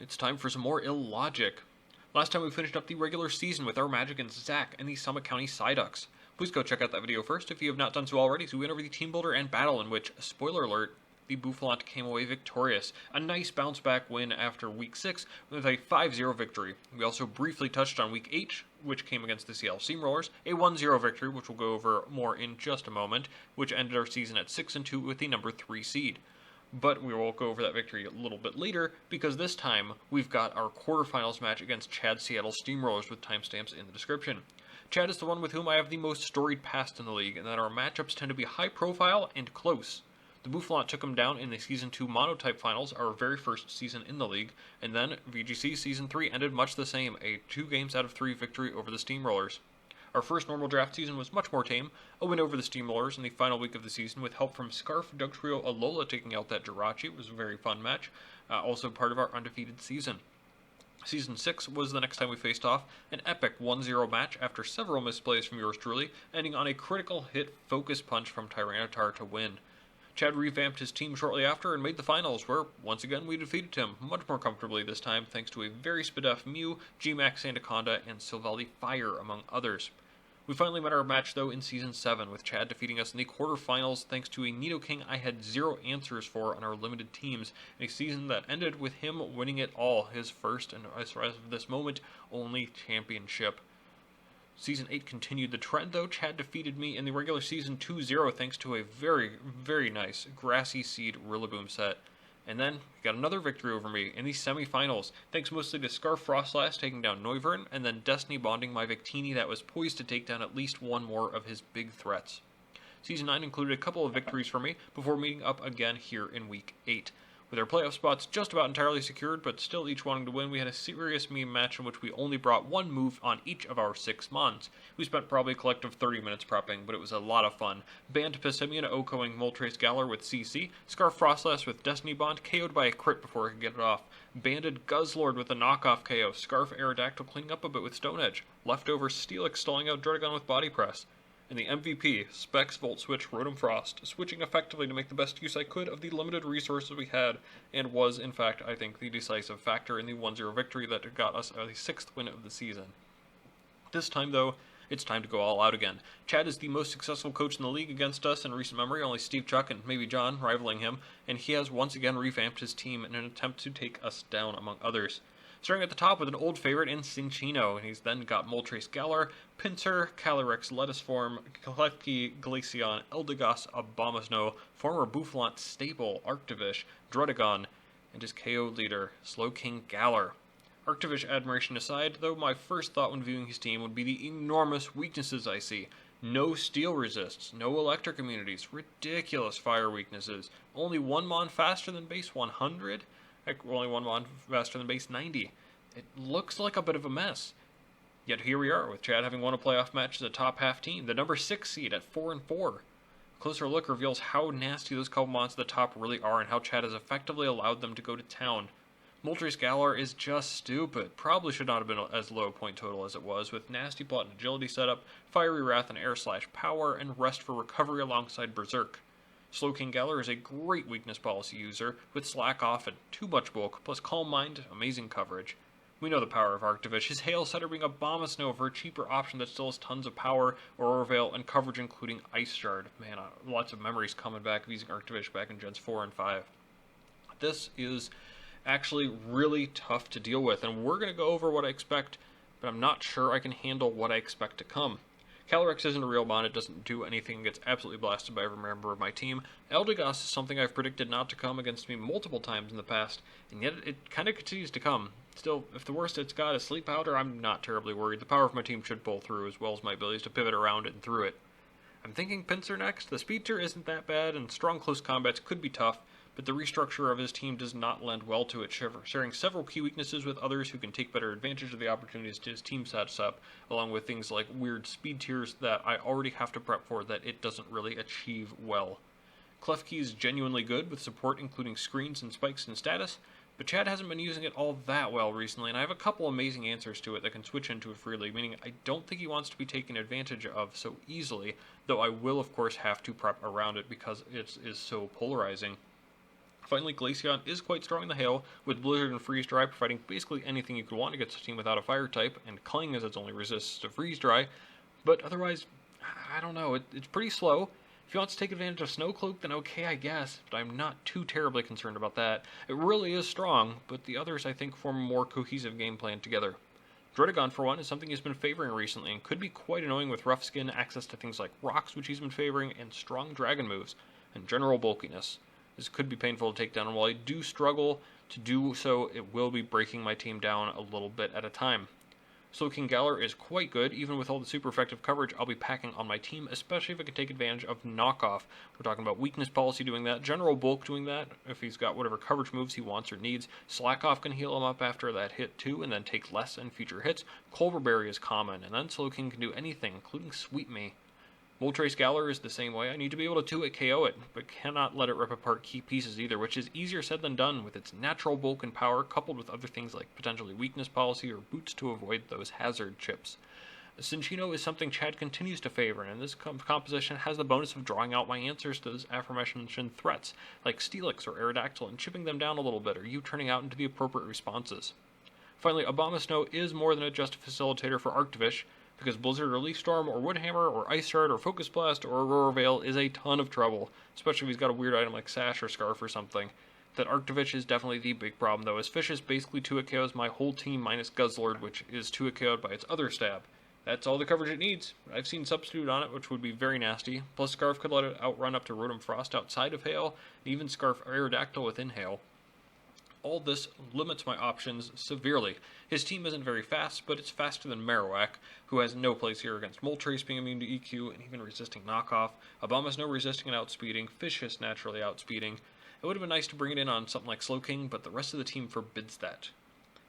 It's time for some more illogic. Last time we finished up the regular season with our Magic and Zach and the Summit County Psyducks. Please go check out that video first if you have not done so already, so we went over the Teambuilder and battle in which, spoiler alert, the Bouffalant came away victorious. A nice bounce back win after week 6 with a 5-0 victory. We also briefly touched on week 8, which came against the Seattle Steamrollers, a 1-0 victory, which we'll go over more in just a moment, which ended our season at 6-2 with the number 3 seed. But we will go over that victory a little bit later, because this time we've got our quarterfinals match against Chad's Seattle Steamrollers with timestamps in the description. Chad is the one with whom I have the most storied past in the league, and that our matchups tend to be high profile and close. The Bouffalant took him down in the Season 2 Monotype Finals, our very first season in the league, and then VGC Season 3 ended much the same, a 2 games out of 3 victory over the Steamrollers. Our first normal draft season was much more tame, a win over the Steamrollers in the final week of the season with help from Scarf, Dugtrio, Alola taking out that Jirachi. It was a very fun match, also part of our undefeated season. Season 6 was the next time we faced off, an epic 1-0 match after several misplays from yours truly, ending on a critical hit focus punch from Tyranitar to win. Chad revamped his team shortly after and made the finals, where, once again, we defeated him, much more comfortably this time, thanks to a very sped-up Mew, G-Max Sandaconda, and Silvaldi Fire, among others. We finally met our match, though, in Season 7, with Chad defeating us in the quarterfinals thanks to a Nidoking I had 0 answers for on our limited teams, in a season that ended with him winning it all, his first, and as far as of this moment, only championship. Season 8 continued the trend, though. Chad defeated me in the regular season 2-0 thanks to a very, very nice Grassy Seed Rillaboom set. And then, he got another victory over me in the semifinals, thanks mostly to Scarf Frostlass taking down Noivern, and then Destiny bonding my Victini that was poised to take down at least one more of his big threats. Season 9 included a couple of victories for me, before meeting up again here in Week 8. With our playoff spots just about entirely secured, but still each wanting to win, we had a serious meme match in which we only brought one move on each of our 6 mons. We spent probably a collective 30 minutes prepping, but it was a lot of fun. Banned Pissimian OHKOing Moltres-Galar with CC, Scarf Frostlass with Destiny Bond, KO'd by a crit before he could get it off, banded Guzzlord with a knockoff KO, Scarf Aerodactyl cleaning up a bit with Stone Edge, leftover Steelix stalling out Druddigon with Body Press. And the MVP, Specs Volt Switch Rotom-Frost, switching effectively to make the best use I could of the limited resources we had, and was, in fact, I think, the decisive factor in the 1-0 victory that got us the 6th win of the season. This time, though, it's time to go all out again. Chad is the most successful coach in the league against us in recent memory, only Steve Chuck and maybe John rivaling him, and he has once again revamped his team in an attempt to take us down, among others. Starting at the top with an old favorite in Cinccino, and he's then got Moltres-Galar, Pinsir, Calyrex, Lettuceform, Klefki, Glaceon, Eldegoss, Abomasnow, former Bouffalant staple, Arctivish, Druddigon, and his KO leader, Slowking-Galar. Arctivish admiration aside, though, my first thought when viewing his team would be the enormous weaknesses I see. No steel resists, no electric immunities, ridiculous fire weaknesses, only one mon faster than base 100? Heck, only one mon faster than base 90. It looks like a bit of a mess. Yet here we are, with Chad having won a playoff match as a top half team, the number 6 seed at 4-4. A closer look reveals how nasty those couple mons at the top really are and how Chad has effectively allowed them to go to town. Moltres-Galar is just stupid. Probably should not have been as low a point total as it was, with nasty plot and agility setup, Fiery Wrath and Air Slash power, and rest for recovery alongside Berserk. Slowking-Galar is a great weakness policy user, with Slack Off and too much bulk, plus Calm Mind, amazing coverage. We know the power of Arctivish, his Hail Setter being Abomasnow for a cheaper option that still has tons of power, Aurora Veil, and coverage including Ice Shard. Man, lots of memories coming back of using Arctivish back in Gens 4 and 5. This is actually really tough to deal with, and we're going to go over what I expect, but I'm not sure I can handle what I expect to come. Calyrex isn't a real mon, it doesn't do anything, and gets absolutely blasted by every member of my team. Eldegoss is something I've predicted not to come against me multiple times in the past, and yet it kind of continues to come. Still, if the worst it's got is Sleep Powder, I'm not terribly worried. The power of my team should pull through, as well as my abilities to pivot around it and through it. I'm thinking Pinsir next. The speed tier isn't that bad, and strong close combats could be tough, but the restructure of his team does not lend well to it, sharing several key weaknesses with others who can take better advantage of the opportunities his team sets up, along with things like weird speed tiers that I already have to prep for that it doesn't really achieve well. Klefki is genuinely good with support including screens and spikes and status, but Chad hasn't been using it all that well recently, and I have a couple amazing answers to it that can switch into it freely, meaning I don't think he wants to be taken advantage of so easily, though I will of course have to prep around it because it is so polarizing. Finally, Glaceon is quite strong in the Hail, with Blizzard and Freeze Dry providing basically anything you could want against a team without a Fire type, and Cling as its only resistance to Freeze Dry. But otherwise, I don't know, it's pretty slow. If he wants to take advantage of Snow Cloak, then okay, I guess, but I'm not too terribly concerned about that. It really is strong, but the others I think form a more cohesive game plan together. Dredagon, for one, is something he's been favoring recently, and could be quite annoying with Rough Skin, access to things like rocks, which he's been favoring, and strong dragon moves, and general bulkiness. This could be painful to take down, and while I do struggle to do so, it will be breaking my team down a little bit at a time. Slowking-Galar is quite good, even with all the super effective coverage I'll be packing on my team, especially if I can take advantage of knockoff. We're talking about weakness policy doing that, general bulk doing that, if he's got whatever coverage moves he wants or needs. Slack off can heal him up after that hit too, and then take less in future hits. Culverberry is common, and then Slowking can do anything, including Sweep Me. Moltres-Galar is the same way. I need to be able to 2-hit KO it, but cannot let it rip apart key pieces either, which is easier said than done with its natural bulk and power, coupled with other things like potentially weakness policy or boots to avoid those hazard chips. Cinccino is something Chad continues to favor, and this composition has the bonus of drawing out my answers to those aforementioned threats, like Steelix or Aerodactyl, and chipping them down a little bit, or you turning out into the appropriate responses. Finally, Abomasnow is more than just a facilitator for Arctovish, because Blizzard or Leaf Storm or Woodhammer or Ice Shard or Focus Blast or Aurora Veil is a ton of trouble, especially if he's got a weird item like Sash or Scarf or something. That Arctovish is definitely the big problem though, as Fish is basically 2-hit KOs my whole team minus Guzzlord, which is 2-hit KO'd by its other stab. That's all the coverage it needs. I've seen Substitute on it, which would be very nasty, plus Scarf could let it outrun up to Rotom-Frost outside of Hail, and even Scarf Aerodactyl within Hail. All this limits my options severely. His team isn't very fast, but it's faster than Marowak, who has no place here against Moltres being immune to EQ and even resisting knockoff. Abomasnow resisting and outspeeding, Fish is naturally outspeeding. It would have been nice to bring it in on something like Slowking, but the rest of the team forbids that.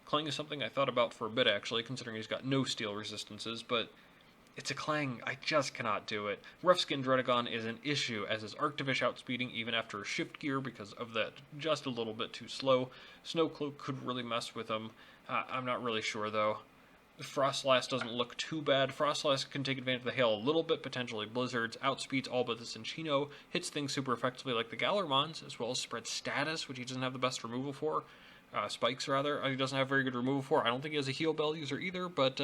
Clang is something I thought about for a bit actually, considering he's got no steel resistances, but it's a Clang, I just cannot do it. Rough Skin Dredagon is an issue, as is Arctovish outspeeding even after shift gear because of that just a little bit too slow. Snow Cloak could really mess with him. I'm not really sure though. Frostlass doesn't look too bad. Frostlass can take advantage of the Hail a little bit, potentially Blizzards, outspeeds all but the Cinccino, hits things super effectively like the Galarmons, as well as spreads status, which he doesn't have the best removal for. Spikes, rather. He doesn't have very good removal for. I don't think he has a Heal Bell user either, but,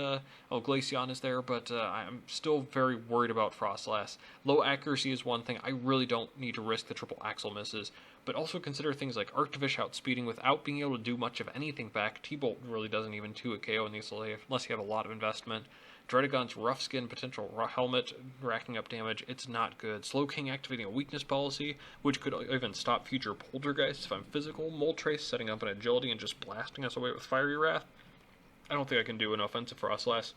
Glaceon is there, but I'm still very worried about Frostlass. Low accuracy is one thing. I really don't need to risk the triple Axle misses, but also consider things like Arctovish outspeeding without being able to do much of anything back. T-Bolt really doesn't even 2-hit KO in these unless you have a lot of investment. Dredagon's Rough Skin, potential helmet, racking up damage, it's not good. Slowking activating a weakness policy, which could even stop future Poltergeists if I'm physical. Moltres setting up an agility and just blasting us away with Fiery Wrath. I don't think I can do an offensive Frostlass.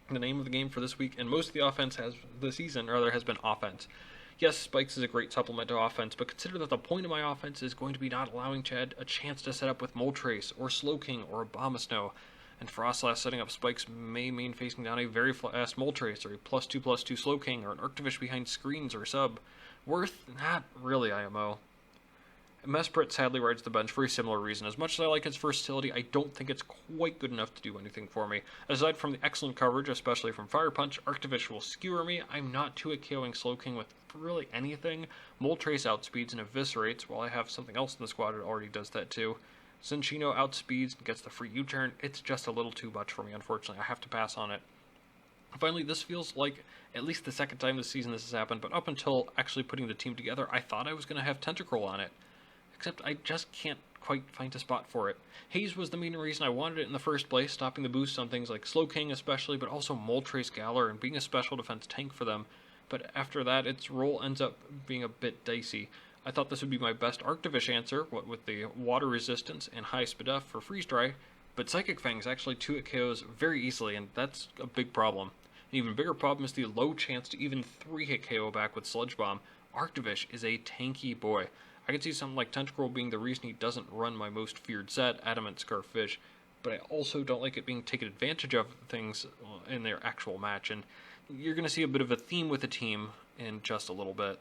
The name of the game for this week, and most of the offense has been offense. Yes, Spikes is a great supplement to offense, but consider that the point of my offense is going to be not allowing Chad a chance to set up with Moltres, or Slowking, or Abomasnow. And Frostlass setting up Spikes may mean facing down a very fast Moltres, or a +2/+2 Slowking, or an Arctovish behind screens or sub. Worth? Not really, IMO. Mesprit sadly rides the bench for a similar reason. As much as I like its versatility, I don't think it's quite good enough to do anything for me. Aside from the excellent coverage, especially from Fire Punch, Arctovish will skewer me. I'm not 2-hit KOing Slowking with really anything. Moltres outspeeds and eviscerates, while I have something else in the squad that already does that too. Cinccino outspeeds and gets the free U-turn. It's just a little too much for me, unfortunately. I have to pass on it. Finally, this feels like at least the second time this season this has happened, but up until actually putting the team together, I thought I was going to have Tentacruel on it. Except I just can't quite find a spot for it. Haze was the main reason I wanted it in the first place, stopping the boost on things like Slowking especially, but also Moltres-Galar and being a special defense tank for them. But after that, its role ends up being a bit dicey. I thought this would be my best Arctovish answer, what with the water resistance and high speed up for freeze dry, but Psychic Fangs actually 2-hit KOs very easily, and that's a big problem. An even bigger problem is the low chance to even 3-hit KO back with Sludge Bomb. Arctovish is a tanky boy. I could see something like Tentacruel being the reason he doesn't run my most feared set, Adamant Scarfish, but I also don't like it being taken advantage of things in their actual match, and you're going to see a bit of a theme with the team in just a little bit.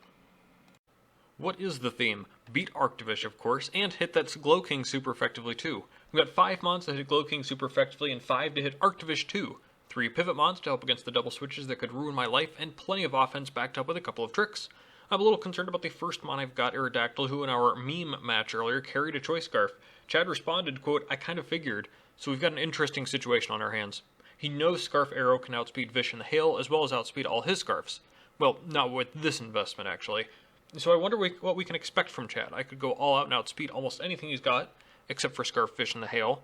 What is the theme? Beat Arctovish, of course, and hit that Slowking super effectively too. We've got 5 mons to hit Slowking super effectively and 5 to hit Arctovish too. 3 pivot mons to help against the double switches that could ruin my life, and plenty of offense backed up with a couple of tricks. I'm a little concerned about the first mon I've got, Aerodactyl, who in our meme match earlier carried a Choice Scarf. Chad responded, quote, "I kind of figured," so we've got an interesting situation on our hands. He knows Scarf Arrow can outspeed Vish in the Hail, as well as outspeed all his Scarfs. Well, not with this investment, actually. So I wonder what we can expect from Chad. I could go all out and outspeed almost anything he's got, except for Scarf, Vish, and the Hail.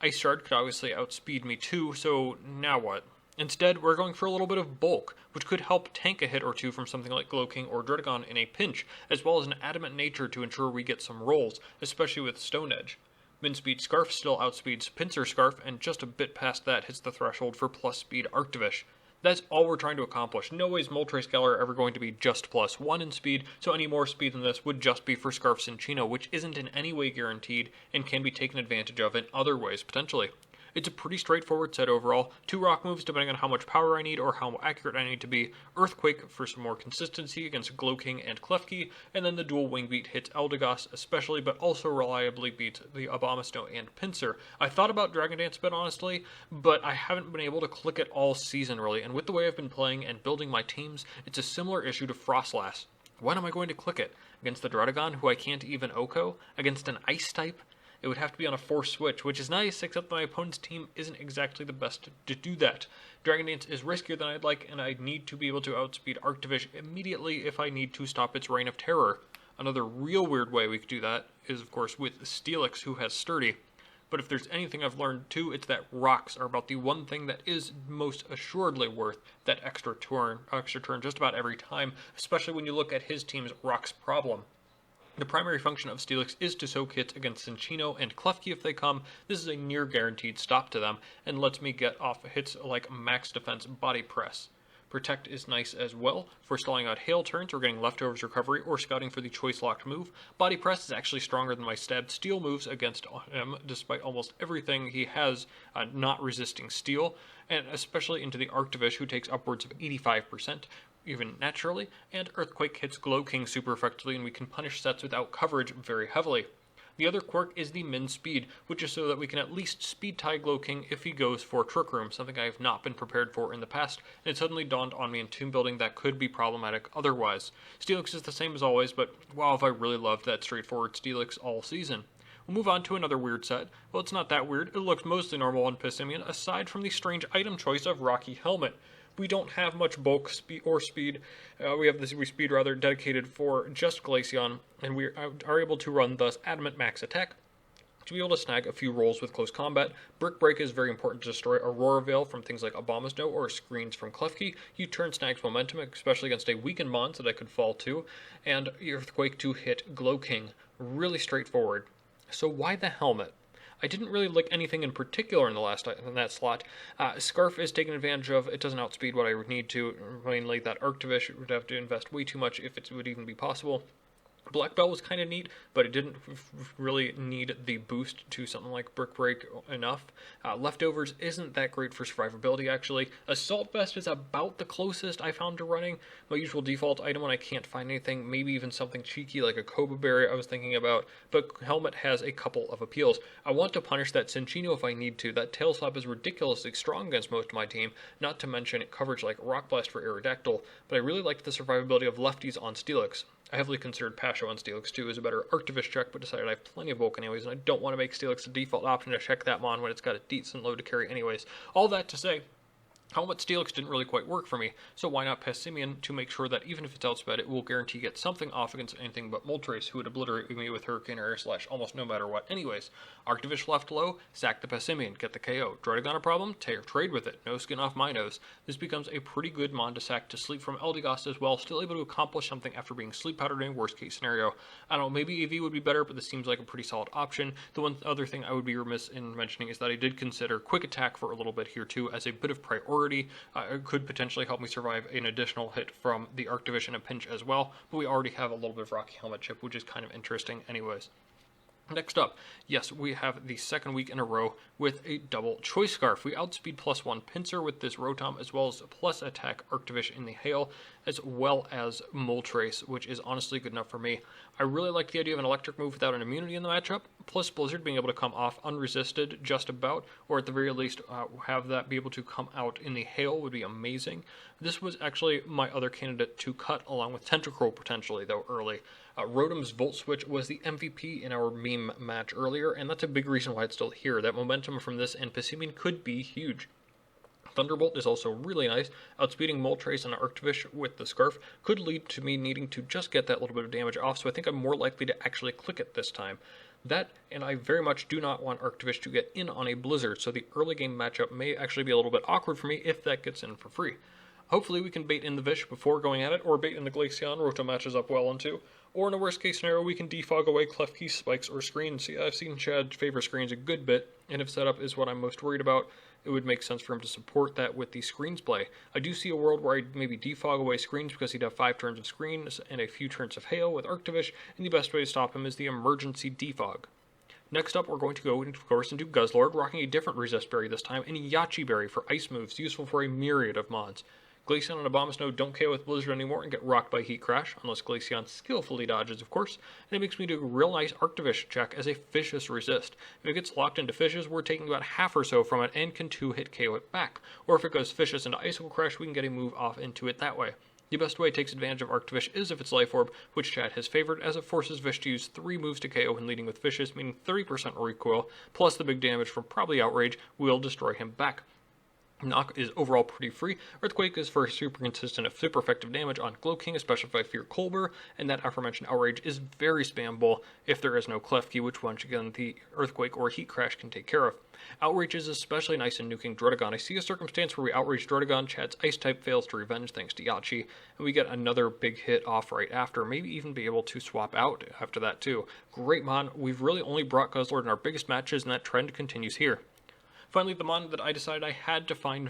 Ice Shard could obviously outspeed me too, so now what? Instead, we're going for a little bit of bulk, which could help tank a hit or two from something like Slowking or Druddigon in a pinch, as well as an adamant nature to ensure we get some rolls, especially with Stone Edge. Min-speed Scarf still outspeeds Pinsir Scarf, and just a bit past that hits the threshold for plus speed Arctivish. That's all we're trying to accomplish. No way is Moltres-Galar ever going to be just +1 in speed, so any more speed than this would just be for Scarf Cinccino, which isn't in any way guaranteed and can be taken advantage of in other ways, potentially. It's a pretty straightforward set overall. 2 rock moves depending on how much power I need or how accurate I need to be. Earthquake for some more consistency against Slowking and Klefki, and then the dual wing beat hits Eldegoss especially, but also reliably beats the Abomasnow and Pinsir. I thought about Dragon Dance a bit honestly, but I haven't been able to click it all season really, and with the way I've been playing and building my teams, it's a similar issue to Frostlass. When am I going to click it? Against the Druddigon, who I can't even OHKO? Against an Ice type? It would have to be on a force switch, which is nice, except that my opponent's team isn't exactly the best to do that. Dragon Dance is riskier than I'd like, and I need to be able to outspeed Arctivish immediately if I need to stop its reign of terror. Another real weird way we could do that is, of course, with Steelix, who has Sturdy. But if there's anything I've learned too, it's that rocks are about the one thing that is most assuredly worth that extra turn just about every time, especially when you look at his team's rocks problem. The primary function of Steelix is to soak hits against Cinccino and Klefki if they come. This is a near guaranteed stop to them, and lets me get off hits like max defense Body Press. Protect is nice as well for stalling out Hail turns or getting Leftovers recovery or scouting for the choice locked move. Body Press is actually stronger than my Stab Steel moves against him, despite almost everything he has not resisting Steel, and especially into the Arctivish, who takes upwards of 85%. Even naturally, and Earthquake hits Slowking super effectively, and we can punish sets without coverage very heavily. The other quirk is the min speed, which is so that we can at least speed tie Slowking if he goes for Trick Room, something I have not been prepared for in the past, and it suddenly dawned on me in team building that could be problematic otherwise. Steelix is the same as always, but wow, have I really loved that straightforward Steelix all season. We'll move on to another weird set. Well, it's not that weird. It looks mostly normal on Passimian, aside from the strange item choice of Rocky Helmet. We don't have much bulk speed. We have this speed rather dedicated for just Glaceon, and we are able to run thus Adamant Max Attack to be able to snag a few rolls with close combat. Brick Break is very important to destroy Aurora Veil from things like Abomasnow or screens from Klefki. U-Turn snags momentum, especially against a weakened mon that I could fall to, and Earthquake to hit Slowking. Really straightforward. So why the helmet? I didn't really like anything in particular in that slot. Scarf is taken advantage of. It doesn't outspeed what I would need to. Mainly that Arctivish would have to invest way too much if it would even be possible. Black Belt was kind of neat, but it didn't really need the boost to something like Brick Break enough. Leftovers isn't that great for survivability, actually. Assault Vest is about the closest I found to running my usual default item when I can't find anything, maybe even something cheeky like a Koba Berry I was thinking about, but Helmet has a couple of appeals. I want to punish that Cinccino if I need to. That Tail Slap is ridiculously strong against most of my team, not to mention coverage like Rock Blast for Aerodactyl, but I really liked the survivability of lefties on Steelix. I heavily considered Pasho on Steelix too as a better Arctivish check, but decided I have plenty of bulk anyways, and I don't want to make Steelix the default option to check that mon when it's got a decent load to carry anyways. All that to say, Helmet Steelix didn't really quite work for me, so why not Passimian to make sure that even if it's outsped, it will guarantee get something off against anything but Moltres, who would obliterate me with Hurricane Air Slash almost no matter what anyways. Arctivish left low, sack the Passimian, get the KO. Druddigon a problem? Trade with it. No skin off my nose. This becomes a pretty good mon to sack to sleep from Eldegoss as well, still able to accomplish something after being sleep powdered in worst case scenario. I don't know, maybe AV would be better, but this seems like a pretty solid option. The one other thing I would be remiss in mentioning is that I did consider Quick Attack for a little bit here too as a bit of priority. It could potentially help me survive an additional hit from the Arctivish in a pinch as well, but we already have a little bit of Rocky Helmet chip, which is kind of interesting anyways. Next up, yes, we have the second week in a row with a double choice scarf. We outspeed +1 Pinsir with this Rotom, as well as plus attack Arctivish in the Hail, as well as Moltres, which is honestly good enough for me. I really like the idea of an electric move without an immunity in the matchup, plus Blizzard being able to come off unresisted just about, or at the very least have that be able to come out in the Hail would be amazing. This was actually my other candidate to cut, along with Tentacruel potentially, though early. Rotom's Volt Switch was the MVP in our meme match earlier, and that's a big reason why it's still here. That momentum from this and Passimian could be huge. Thunderbolt is also really nice. Outspeeding Moltres and Arctivish with the Scarf could lead to me needing to just get that little bit of damage off, so I think I'm more likely to actually click it this time. That, and I very much do not want Arctivish to get in on a Blizzard, so the early game matchup may actually be a little bit awkward for me if that gets in for free. Hopefully we can bait in the Vish before going at it, or bait in the Glaceon. Rotom matches up well into. Or in a worst case scenario, we can defog away Klefki, spikes, or screens. Yeah, I've seen Chad favor screens a good bit, and if setup is what I'm most worried about, it would make sense for him to support that with the screens play. I do see a world where I'd maybe defog away screens because he'd have 5 turns of screens and a few turns of hail with Arctivish, and the best way to stop him is the emergency defog. Next up, we're going to go, of course, into Guzzlord, rocking a different Resist Berry this time, and Yachi Berry for ice moves, useful for a myriad of mons. Glaceon and Abomasnow don't KO with Blizzard anymore and get rocked by Heat Crash, unless Glaceon skillfully dodges, of course, and it makes me do a real nice Arctivish check as a Vicious Resist. If it gets locked into Fishes, we're taking about half or so from it and can 2-hit KO it back, or if it goes Vicious into Icicle Crash, we can get a move off into it that way. The best way it takes advantage of Arctivish is if it's Life Orb, which Chad has favored, as it forces Vish to use 3 moves to KO when leading with Vicious, meaning 30% recoil, plus the big damage from probably Outrage will destroy him back. Knock is overall pretty free. Earthquake is for super consistent and super effective damage on Slowking, especially if I fear Colbur, and that aforementioned Outrage is very spammable if there is no Klefki, which once again the Earthquake or Heat Crash can take care of. Outrage is especially nice in nuking Druddigon. I see a circumstance where we outrage Druddigon, Chad's Ice type fails to revenge thanks to Yachi, and we get another big hit off right after, maybe even be able to swap out after that too. Great mon, we've really only brought Guzzlord in our biggest matches, and that trend continues here. Finally, the mon that I decided I had to find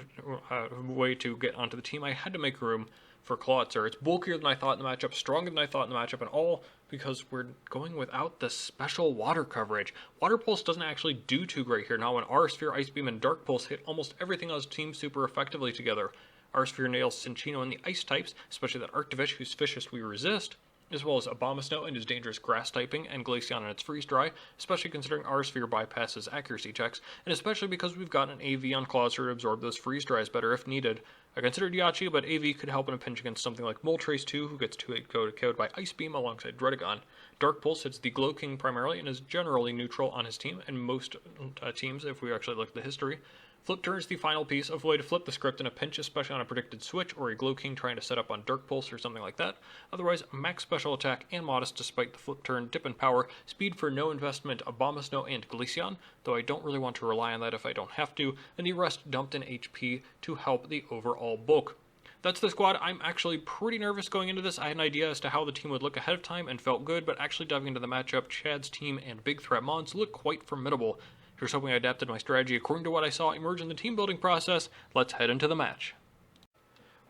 a way to get onto the team, I had to make room for Clawitzer. It's bulkier than I thought in the matchup, stronger than I thought in the matchup, and all because we're going without the special water coverage. Water Pulse doesn't actually do too great here. Now when Aura Sphere, Ice Beam, and Dark Pulse hit almost everything on his team super effectively together. Aura Sphere nails Cinccino and the Ice types, especially that Arctivish whose Vicious we resist, as well as Abomasnow and his dangerous grass typing, and Glaceon and its freeze dry, especially considering our Sphere bypasses accuracy checks, and especially because we've got an AV on Clawitzer to absorb those freeze dries better if needed. I considered Yachi, but AV could help in a pinch against something like Moltres 2, who gets 2-hit KO'd by Ice Beam alongside Druddigon. Dark Pulse hits the Slowking primarily and is generally neutral on his team, and most teams, if we actually look at the history. Flip turn is the final piece of a way to flip the script in a pinch, especially on a predicted switch or a Slowking trying to set up on Dark Pulse or something like that. Otherwise, max special attack and modest despite the flip turn, dip in power, speed for no investment, Abomasnow and Glaceon, though I don't really want to rely on that if I don't have to, and the rest dumped in HP to help the overall bulk. That's the squad. I'm actually pretty nervous going into this. I had an idea as to how the team would look ahead of time and felt good, but actually diving into the matchup, Chad's team and Big Threat Mons look quite formidable. Here's hoping I adapted my strategy according to what I saw emerge in the team building process. Let's head into the match.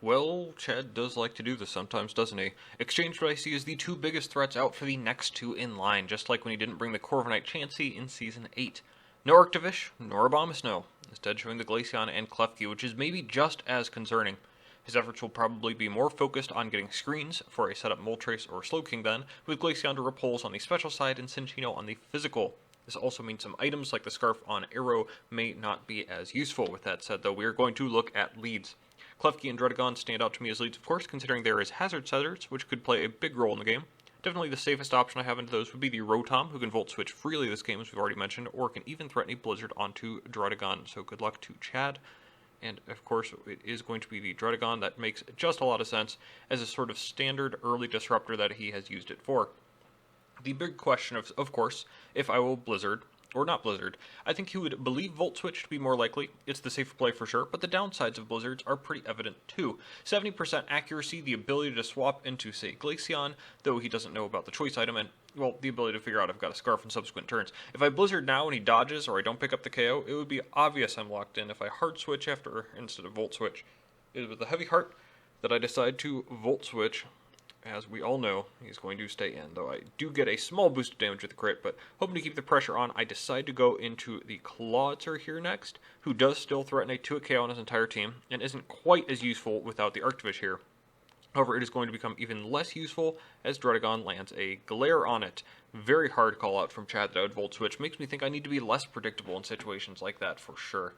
Well, Chad does like to do this sometimes, doesn't he? Exchanged what I see as the 2 biggest threats out for the next 2 in line, just like when he didn't bring the Corviknight Chansey in Season 8. No Arctivish, nor Abomasnow, instead showing the Glaceon and Klefki, which is maybe just as concerning. His efforts will probably be more focused on getting screens for a setup Moltres or Slowking then, with Glaceon to repulse on the special side and Cinccino on the physical. This also means some items like the Scarf on Arrow may not be as useful. With that said, though, we are going to look at leads. Klefki and Druddigon stand out to me as leads, of course, considering there is Hazard Setters, which could play a big role in the game. Definitely the safest option I have into those would be the Rotom, who can Volt Switch freely this game, as we've already mentioned, or can even threaten a Blizzard onto Druddigon, so good luck to Chad. And, of course, it is going to be the Druddigon. That makes just a lot of sense as a sort of standard early disruptor that he has used it for. The big question, of course, if I will Blizzard, or not Blizzard, I think he would believe Volt Switch to be more likely. It's the safer play for sure, but the downsides of Blizzards are pretty evident too. 70% accuracy, the ability to swap into, say, Glaceon, though he doesn't know about the choice item, and, well, the ability to figure out I've got a Scarf in subsequent turns. If I Blizzard now and he dodges, or I don't pick up the KO, it would be obvious I'm locked in if I Hard Switch after, instead of Volt Switch. It is with a heavy heart that I decide to Volt Switch as we all know, he's going to stay in, though I do get a small boost of damage with the crit, but hoping to keep the pressure on, I decide to go into the Clawitzer here next, who does still threaten a 2-hit KO on his entire team, and isn't quite as useful without the Arctivish here. However, it is going to become even less useful as Druddigon lands a Glare on it. Very hard call out from Chad that I would Volt Switch. Makes me think I need to be less predictable in situations like that for sure.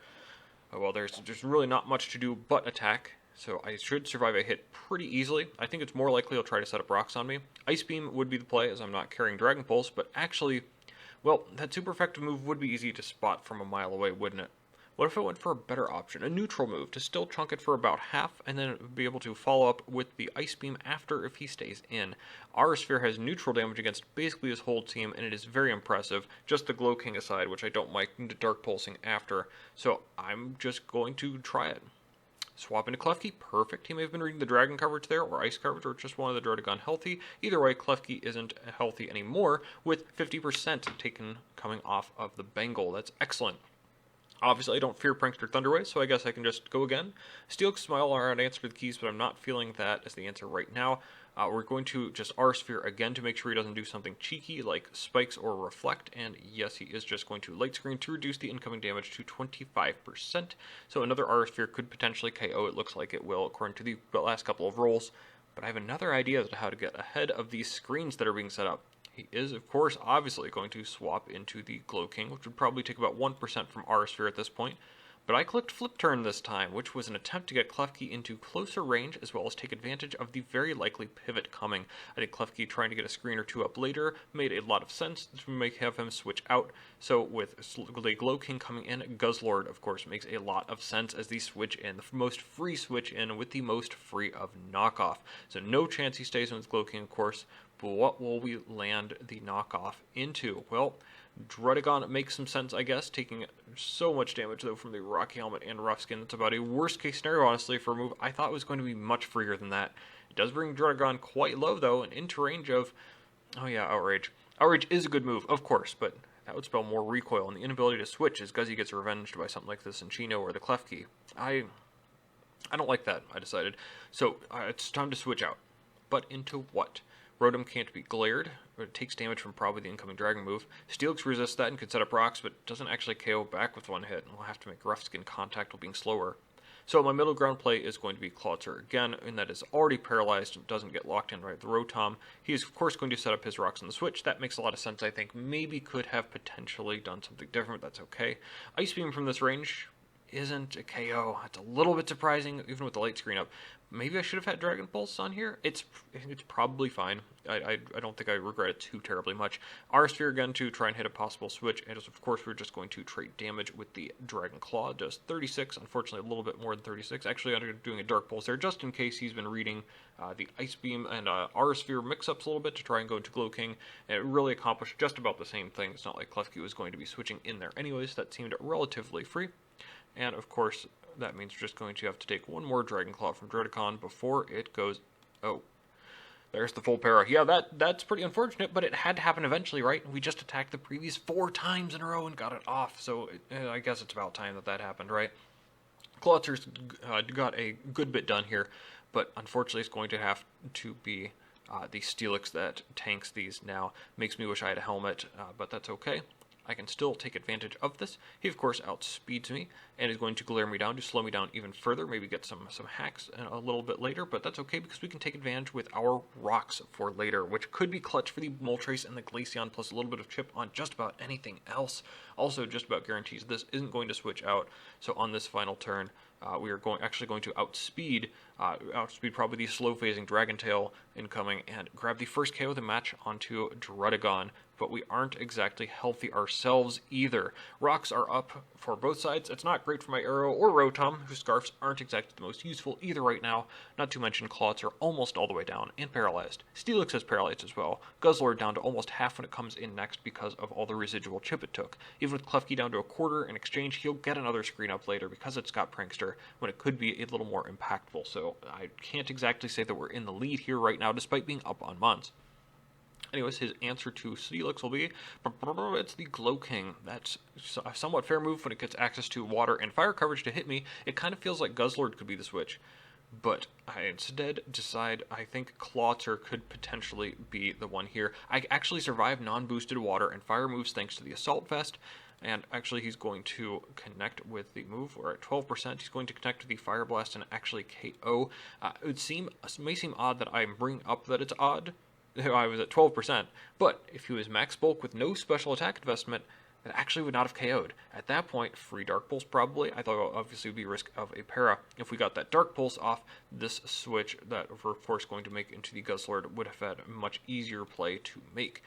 Well, there's really not much to do but attack, so I should survive a hit pretty easily. I think it's more likely he'll try to set up rocks on me. Ice Beam would be the play as I'm not carrying Dragon Pulse, but actually, well, that super effective move would be easy to spot from a mile away, wouldn't it? What if I went for a better option, a neutral move, to still chunk it for about half, and then be able to follow up with the Ice Beam after if he stays in? Aerosphere has neutral damage against basically his whole team, and it is very impressive, just the Glow King aside, which I don't like Dark Pulsing after, so I'm just going to try it. Swap into Klefki, perfect. He may have been reading the Dragon coverage there, or Ice coverage, or just wanted the Druddigon healthy. Either way, Klefki isn't healthy anymore, with 50% coming off of the Bengal. That's excellent. Obviously, I don't fear Prankster Thunderwave, so I guess I can just go again. Steelix Smile are an answer to the keys, but I'm not feeling that as the answer right now. We're going to just R-Sphere again to make sure he doesn't do something cheeky like Spikes or Reflect, and yes, he is just going to Light Screen to reduce the incoming damage to 25%. So another R-Sphere could potentially KO. It looks like it will, according to the last couple of rolls. But I have another idea as to how to get ahead of these screens that are being set up. He is, of course, obviously going to swap into the Glow King, which would probably take about 1% from R-Sphere at this point. But I clicked Flip Turn this time, which was an attempt to get Klefki into closer range, as well as take advantage of the very likely pivot coming. I think Klefki trying to get a screen or two up later made a lot of sense to have him switch out. So with the Glow King coming in, Guzzlord, of course, makes a lot of sense as the switch in, the most free switch in with the most free of knockoff. So no chance he stays in with Glow King, of course. But what will we land the knockoff into? Well, Druddigon makes some sense, I guess, taking so much damage, though, from the Rocky Helmet and Rough Skin. It's about a worst-case scenario, honestly, for a move I thought was going to be much freer than that. It does bring Druddigon quite low, though, and into range of... Oh, yeah, Outrage. Outrage is a good move, of course, but that would spell more recoil, and the inability to switch as Guzzy gets revenged by something like this in Chino or the Klefki. I don't like that, I decided. So, it's time to switch out. But into what? Rotom can't be glared, but it takes damage from probably the incoming Dragon move. Steelix resists that and can set up rocks, but doesn't actually KO back with one hit, and will have to make Rough Skin contact while being slower. So my middle ground play is going to be Clawitzer again, and that is already paralyzed and doesn't get locked in right at the Rotom. He is, of course, going to set up his rocks on the switch. That makes a lot of sense, I think. Maybe could have potentially done something different, that's okay. Ice Beam from this range isn't a KO. It's a little bit surprising, even with the light screen up. Maybe I should have had Dragon Pulse on here. It's probably fine. I don't think I regret it too terribly much. R-Sphere again to try and hit a possible switch, and of course we're just going to trade damage with the Dragon Claw. Does 36, unfortunately a little bit more than 36. Actually, I'm doing a Dark Pulse there just in case he's been reading the Ice Beam and R-Sphere mix-ups a little bit to try and go into Glow King, and it really accomplished just about the same thing. It's not like Klefki was going to be switching in there anyways. That seemed relatively free. And, of course, that means we're just going to have to take one more Dragon Claw from Druddigon before it goes... Oh, there's the full para. Yeah, that's pretty unfortunate, but it had to happen eventually, right? We just attacked the previous 4 times in a row and got it off, so I guess it's about time that happened, right? Clawitzer's got a good bit done here, but unfortunately it's going to have to be the Steelix that tanks these now. Makes me wish I had a helmet, but that's okay. I can still take advantage of this. He, of course, outspeeds me and is going to glare me down to slow me down even further, maybe get some hacks a little bit later, but that's okay because we can take advantage with our rocks for later, which could be clutch for the Moltres and the Glaceon, plus a little bit of chip on just about anything else. Also, just about guarantees this isn't going to switch out, so on this final turn, we are actually going to outspeed probably the slow-phasing Dragon Tail incoming and grab the first KO of the match onto Druddigon, but we aren't exactly healthy ourselves either. Rocks are up for both sides. It's not great for my Arrow or Rotom, whose Scarfs aren't exactly the most useful either right now, not to mention Claws are almost all the way down and paralyzed. Steelix is paralyzed as well. Guzzlord down to almost half when it comes in next because of all the residual chip it took. Even with Klefki down to a quarter in exchange, he'll get another screen up later because it's got Prankster, when it could be a little more impactful. So I can't exactly say that we're in the lead here right now, despite being up on Mons. Anyways, his answer to Steelix will be, it's the Glow King. That's a somewhat fair move when it gets access to water and fire coverage to hit me. It kind of feels like Guzzlord could be the switch. but I instead decide I think Clawter could potentially be the one here. I actually survived non-boosted water and fire moves thanks to the Assault Vest, and actually he's going to connect with the move. We're at 12%. He's going to connect with the Fire Blast and actually KO. It may seem odd that I'm bringing up that it's odd. I was at 12%, but if he was max bulk with no special attack investment, that actually would not have KO'd. At that point, free Dark Pulse probably. I thought obviously would be risk of a para. If we got that Dark Pulse off, this switch that we're of course going to make into the Guzzlord would have had a much easier play to make.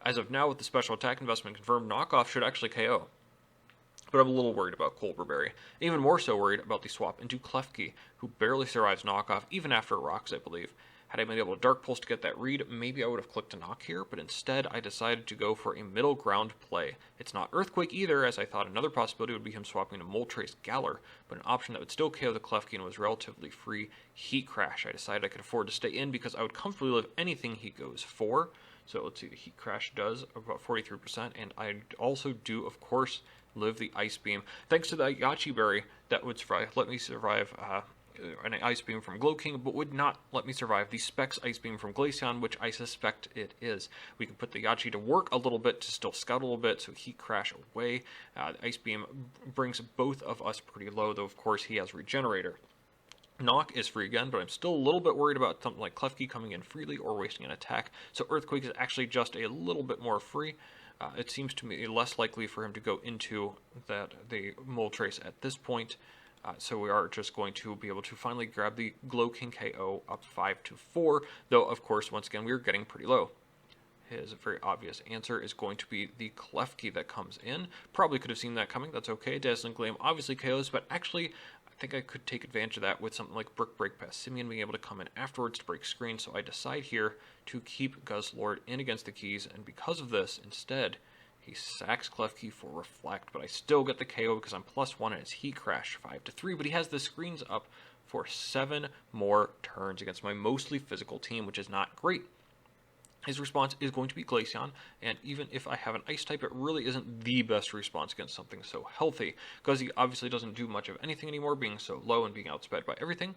As of now, with the special attack investment confirmed, knockoff should actually KO. But I'm a little worried about Colberberry. Even more so worried about the swap into Klefki, who barely survives knockoff, even after it rocks, I believe. Had I been able to Dark Pulse to get that read, maybe I would have clicked a knock here, but instead I decided to go for a middle ground play. It's not Earthquake either, as I thought another possibility would be him swapping to Moltres-Galar, but an option that would still KO the Klefki and was relatively free. Heat Crash. I decided I could afford to stay in because I would comfortably live anything he goes for. So let's see, the Heat Crash does about 43%, and I also do, of course, live the Ice Beam. Thanks to the Yachi Berry, that would let me survive an Ice Beam from Glowking, but would not let me survive the Specs Ice Beam from Glaceon, which I suspect it is. We can put the Yachi to work a little bit to still scout a little bit, so Heat Crash away. The Ice Beam brings both of us pretty low, though of course he has Regenerator. Knock is free again, but I'm still a little bit worried about something like Klefki coming in freely or wasting an attack, so Earthquake is actually just a little bit more free. It seems to me less likely for him to go into the Moltres at this point. So we are just going to be able to finally grab the Glowking KO up 5-4, though of course once again we are getting pretty low. His very obvious answer is going to be the Klefki that comes in. Probably could have seen that coming, that's okay. Dazzling Gleam obviously KOs, but actually I think I could take advantage of that with something like Brick Break past Simeon being able to come in afterwards to break screen, so I decide here to keep Guzzlord in against the keys, and because of this, instead, he sacks Klefki for Reflect, but I still get the KO because I'm +1 and it's Heat Crash 5-3, but he has the screens up for 7 more turns against my mostly physical team, which is not great. His response is going to be Glaceon, and even if I have an Ice type, it really isn't the best response against something so healthy, because he obviously doesn't do much of anything anymore, being so low and being outsped by everything,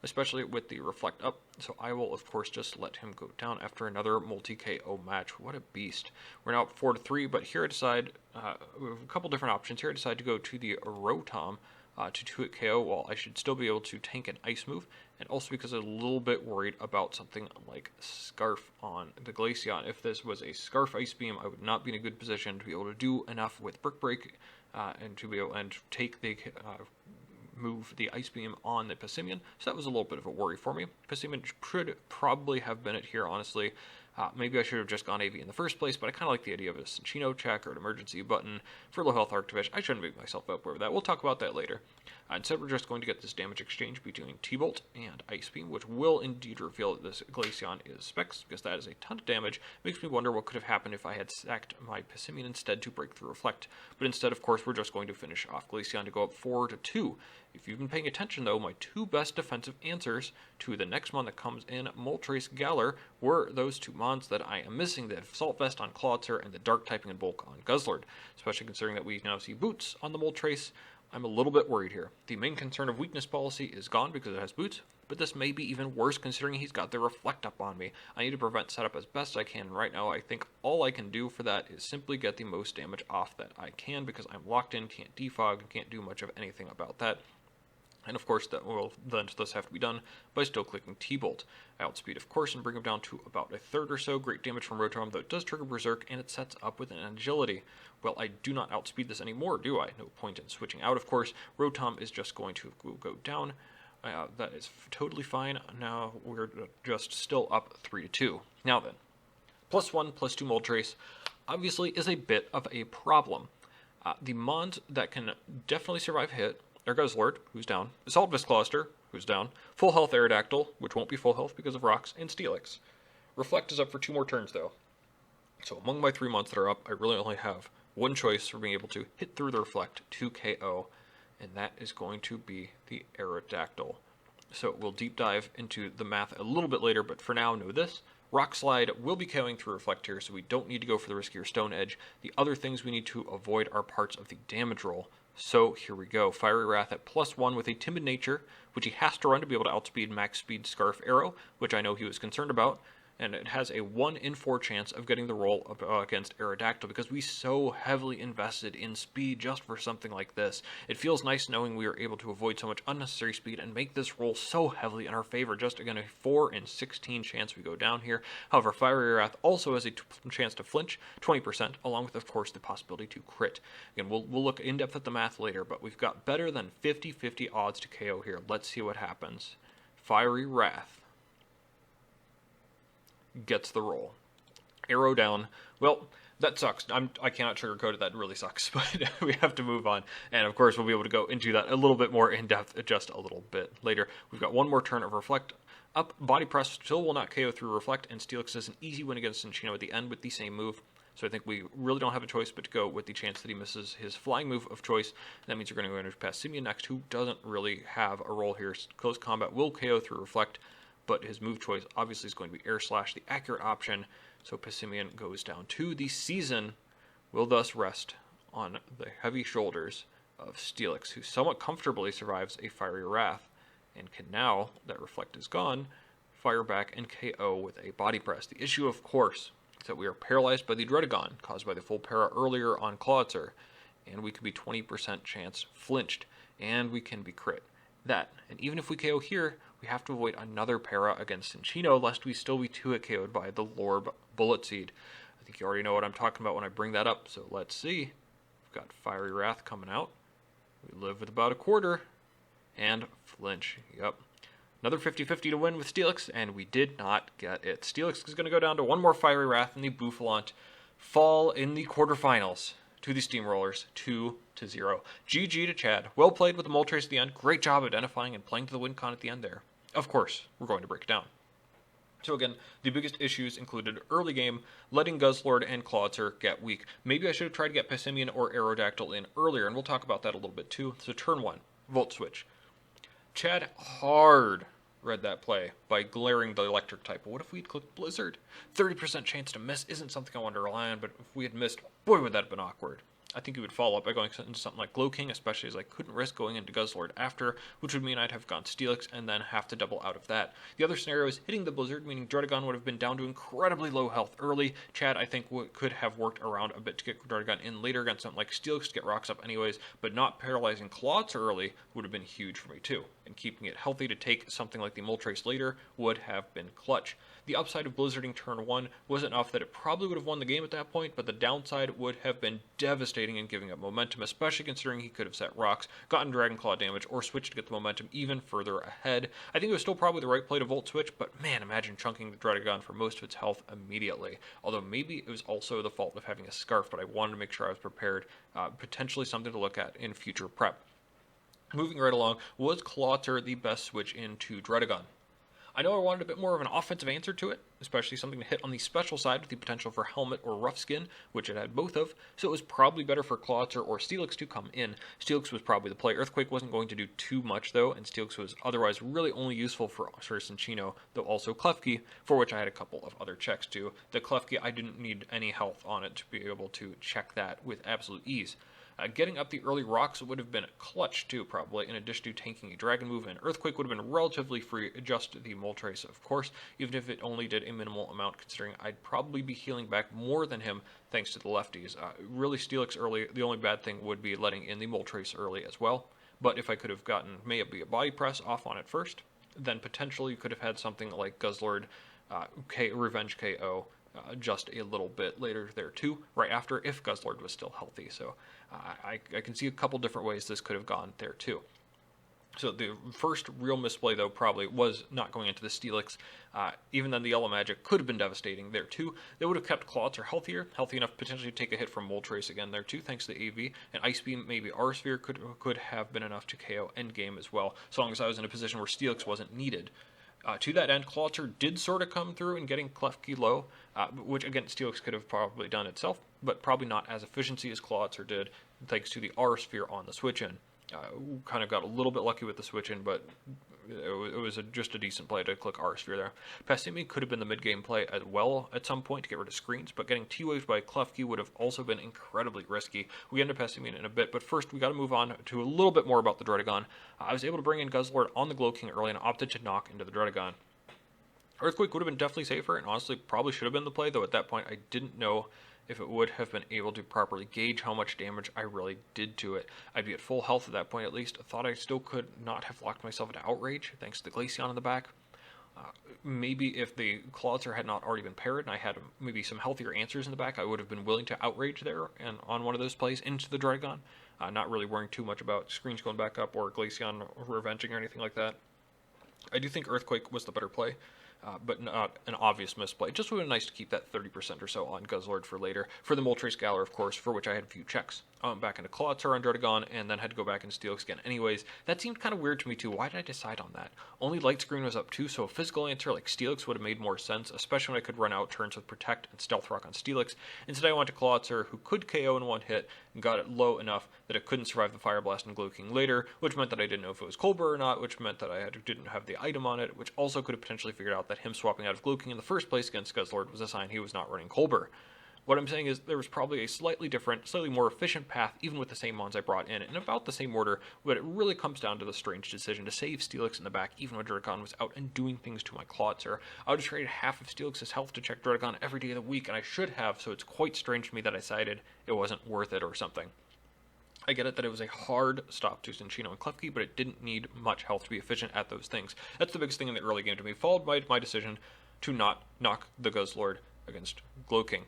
especially with the Reflect up, so I will of course just let him go down after another multi-KO match. What a beast. We're now up 4-3, but here I decide, we have a couple different options. Here I decide to go to the Rotom, to 2-hit KO, while I should still be able to tank an Ice move, and also because I'm a little bit worried about something like Scarf on the Glaceon. If this was a Scarf Ice Beam, I would not be in a good position to be able to do enough with Brick Break, and to be able and take the move the Ice Beam on the Passimian, so that was a little bit of a worry for me. Passimian should probably have been it here, honestly. Maybe I should have just gone AV in the first place, but I kind of like the idea of a Cinccino check or an emergency button for low health Arctivish. I shouldn't make myself up over that. We'll talk about that later. Instead, we're just going to get this damage exchange between T-Bolt and Ice Beam, which will indeed reveal that this Glaceon is Specs, because that is a ton of damage. Makes me wonder what could have happened if I had sacked my Passimian instead to break through Reflect. But instead, of course, we're just going to finish off Glaceon to go up 4-2. If you've been paying attention, though, my 2 best defensive answers to the next mon that comes in, Moltres-Galar, were those 2 mons that I am missing, the Assault Vest on Clawter and the Dark Typing and Bulk on Guzzlord. Especially considering that we now see Boots on the Moltres, I'm a little bit worried here. The main concern of weakness policy is gone because it has Boots, but this may be even worse considering he's got the Reflect up on me. I need to prevent setup as best I can. Right now, I think all I can do for that is simply get the most damage off that I can because I'm locked in, can't defog, and can't do much of anything about that. And of course, that will then thus have to be done by still clicking T-Bolt. I outspeed, of course, and bring him down to about 1/3 or so. Great damage from Rotom, though it does trigger Berserk, and it sets up with an Agility. Well, I do not outspeed this anymore, do I? No point in switching out, of course. Rotom is just going to go down. That is totally fine. Now we're just still up 3-2. Now then, +1, +2 Moltres obviously is a bit of a problem. The mons that can definitely survive hit are Guzzlord, who's down, Assault Viscloster, who's down, Full Health Aerodactyl, which won't be full health because of rocks, and Steelix. Reflect is up for 2 more turns, though. So among my 3 mons that are up, I really only have one choice for being able to hit through the Reflect to KO, and that is going to be the Aerodactyl. So we'll deep dive into the math a little bit later, but for now, know this. Rock Slide will be KOing through Reflect here, so we don't need to go for the riskier Stone Edge. The other things we need to avoid are parts of the damage roll. So here we go. Fiery Wrath at +1 with a Timid Nature, which he has to run to be able to outspeed Max Speed Scarf Arrow, which I know he was concerned about. And it has a 1 in 4 chance of getting the roll against Aerodactyl because we so heavily invested in speed just for something like this. It feels nice knowing we are able to avoid so much unnecessary speed and make this roll so heavily in our favor. Just again, a 4 in 16 chance we go down here. However, Fiery Wrath also has a chance to flinch, 20%, along with, of course, the possibility to crit. Again, we'll look in depth at the math later, but we've got better than 50-50 odds to KO here. Let's see what happens. Fiery Wrath gets the roll. Arrow down. Well, that sucks. I cannot sugarcoat it. That really sucks. But we have to move on. And of course, we'll be able to go into that a little bit more in depth just a little bit later. We've got one more turn of Reflect up. Body Press still will not KO through Reflect. And Steelix is an easy win against Cinccino at the end with the same move. So I think we really don't have a choice but to go with the chance that he misses his flying move of choice. That means we're going to go into Passimian next, who doesn't really have a role here. Close Combat will KO through Reflect, but his move choice obviously is going to be Air Slash, the accurate option. So Passimian goes down to the season, will thus rest on the heavy shoulders of Steelix, who somewhat comfortably survives a Fiery Wrath, and can now, that Reflect is gone, fire back and KO with a Body Press. The issue, of course, is that we are paralyzed by the Dredagon, caused by the full para earlier on Clawitzer, and we could be 20% chance flinched, and we can be crit. That, and even if we KO here, we have to avoid another para against Cinccino, lest we still be 2-hit KO'd by the Lorb Bullet Seed. I think you already know what I'm talking about when I bring that up, so let's see. We've got Fiery Wrath coming out. We live with about a quarter, and flinch. Yep. Another 50-50 to win with Steelix, and we did not get it. Steelix is going to go down to one more Fiery Wrath, and the Bouffalant fall in the quarterfinals to the Steamrollers, 2-0. GG to Chad. Well played with the Moltres at the end. Great job identifying and playing to the win con at the end there. Of course, we're going to break it down. So again, the biggest issues included early game, letting Guzzlord and Clawitzer get weak. Maybe I should have tried to get Passimian or Aerodactyl in earlier, and we'll talk about that a little bit too. So turn 1, Volt Switch. Chad hard read that play by glaring the electric type. But what if we'd clicked Blizzard? 30% chance to miss isn't something I want to rely on, but if we had missed, boy would that have been awkward. I think he would follow up by going into something like Slowking, especially as I couldn't risk going into Guzzlord after, which would mean I'd have gone Steelix and then have to double out of that. The other scenario is hitting the Blizzard, meaning Dredagon would have been down to incredibly low health early. Chad, I think, could have worked around a bit to get Dredagon in later against something like Steelix to get rocks up anyways, but not paralyzing Clawitzer early would have been huge for me too, and keeping it healthy to take something like the Moltres later would have been clutch. The upside of Blizzarding turn 1 was enough that it probably would have won the game at that point, but the downside would have been devastating and giving up momentum, especially considering he could have set rocks, gotten Dragon Claw damage, or switched to get the momentum even further ahead. I think it was still probably the right play to Volt Switch, but man, imagine chunking the Dredagon for most of its health immediately. Although maybe it was also the fault of having a Scarf, but I wanted to make sure I was prepared. Potentially something to look at in future prep. Moving right along, was Clawitzer the best switch into Dredagon? I know I wanted a bit more of an offensive answer to it, especially something to hit on the special side with the potential for Helmet or Rough Skin, which it had both of, so it was probably better for Clawitzer or Steelix to come in. Steelix was probably the play. Earthquake wasn't going to do too much, though, and Steelix was otherwise really only useful for Cinccino, though also Klefki, for which I had a couple of other checks too. The Klefki, I didn't need any health on it to be able to check that with absolute ease. Getting up the early rocks would have been clutch too, probably, in addition to tanking a Dragon move, and Earthquake would have been relatively free, just the Moltres, of course, even if it only did a minimal amount, considering I'd probably be healing back more than him thanks to the lefties. Really, Steelix early, the only bad thing would be letting in the Moltres early as well, but if I could have gotten maybe a Body Press off on it first, then potentially you could have had something like Guzzlord, Revenge KO, just a little bit later there too, right after, if Guzzlord was still healthy. So I can see a couple different ways this could have gone there too. So the first real misplay, though, probably was not going into the Steelix. Even then, the Yellow Magic could have been devastating there too. They would have kept Clawitzer healthy enough potentially to take a hit from Moltres again there too, thanks to the AV. And Ice Beam, maybe R-Sphere could have been enough to KO endgame as well, so long as I was in a position where Steelix wasn't needed. To that end, Clawitzer did sort of come through in getting Klefki low, which again Steelix could have probably done itself, but probably not as efficiency as Clawitzer did, thanks to the R-Sphere on the switch-in. Kind of got a little bit lucky with the switch in, but it was just a decent play to click R-Sphere there. Passimian could have been the mid-game play as well at some point to get rid of screens, but getting T-Waved by Klefki would have also been incredibly risky. We get into Passimian in a bit, but first we got to move on to a little bit more about the Dredagon. I was able to bring in Guzzlord on the Glowking early and opted to knock into the Dredagon. Earthquake would have been definitely safer, and honestly probably should have been the play, though at that point I didn't know if it would have been able to properly gauge how much damage I really did to it. I'd be at full health at that point at least. I thought I still could not have locked myself into Outrage, thanks to the Glaceon in the back. Maybe if the Clawitzer had not already been paired and I had maybe some healthier answers in the back, I would have been willing to Outrage there and on one of those plays into the Dragon. Not really worrying too much about screens going back up or Glaceon revenging or anything like that. I do think Earthquake was the better play. But not an obvious misplay. Just would have been nice to keep that 30% or so on Guzzlord for later. For the Moltres-Galar, of course, for which I had a few checks. Back into Clawitzer on Dredagon, and then had to go back into Steelix again anyways. That seemed kind of weird to me too. Why did I decide on that? Only Light Screen was up too, so a physical answer like Steelix would have made more sense, especially when I could run out turns with Protect and Stealth Rock on Steelix. Instead I went to Clawitzer, who could KO in one hit, and got it low enough that it couldn't survive the Fire Blast and Glowking later, which meant that I didn't know if it was Colbur or not, which meant that I didn't have the item on it, which also could have potentially figured out that him swapping out of Glowking in the first place against Guzzlord was a sign he was not running Colbur. What I'm saying is there was probably a slightly different, slightly more efficient path, even with the same mons I brought in about the same order, but it really comes down to the strange decision to save Steelix in the back, even when Dredagon was out and doing things to my Clawitzer. I would have traded half of Steelix's health to check Dredagon every day of the week, and I should have, so it's quite strange to me that I decided it wasn't worth it or something. I get it that it was a hard stop to Cinccino and Klefki, but it didn't need much health to be efficient at those things. That's the biggest thing in the early game to me, followed by my decision to not knock the Guzzlord against Glowking.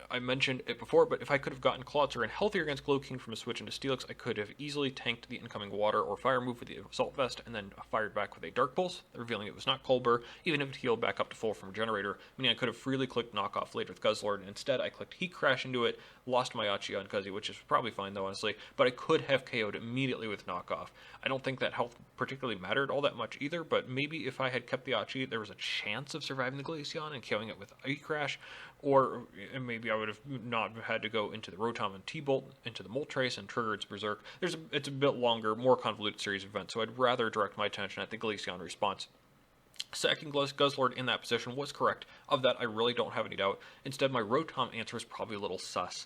I mentioned it before, but if I could have gotten Clawitzer and healthier against Glowking from a switch into Steelix, I could have easily tanked the incoming water or fire move with the Assault Vest and then fired back with a Dark Pulse, revealing it was not Colbur, even if it healed back up to full from Generator, meaning I could have freely clicked Knockoff later with Guzzlord, and instead I clicked Heat Crash into it, lost my Achi on Guzzy, which is probably fine though, honestly, but I could have KO'd immediately with Knockoff. I don't think that health particularly mattered all that much either, but maybe if I had kept the Achi, there was a chance of surviving the Glaceon and KOing it with Heat Crash, or maybe I would have not had to go into the Rotom and T-Bolt, into the Moltres, and trigger its Berserk. It's a bit longer, more convoluted series of events, so I'd rather direct my attention at the Glaceon response. Sacking Guzzlord in that position was correct. Of that, I really don't have any doubt. Instead, my Rotom answer is probably a little sus.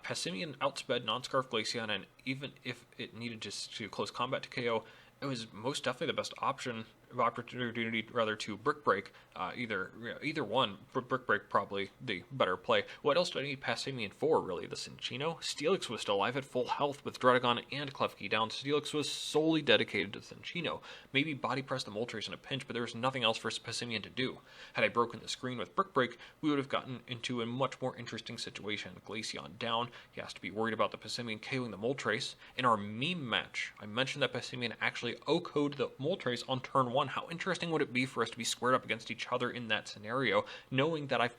Passimian outsped non-Scarf Glaceon, and even if it needed to close combat to KO, it was most definitely the best opportunity to Brick Break. Either one, Brick Break probably the better play. What else did I need Passimian for, really? The Cinccino? Steelix was still alive at full health with Dredagon and Klefki down. Steelix was solely dedicated to Cinccino. Maybe body press the Moltres in a pinch, but there was nothing else for Passimian to do. Had I broken the screen with Brick Break, we would have gotten into a much more interesting situation. Glaceon down, he has to be worried about the Passimian KOing the Moltres. In our meme match, I mentioned that Passimian actually O-coded the Moltres on turn 1. How interesting would it be for us to be squared up against each other in that scenario, knowing that I've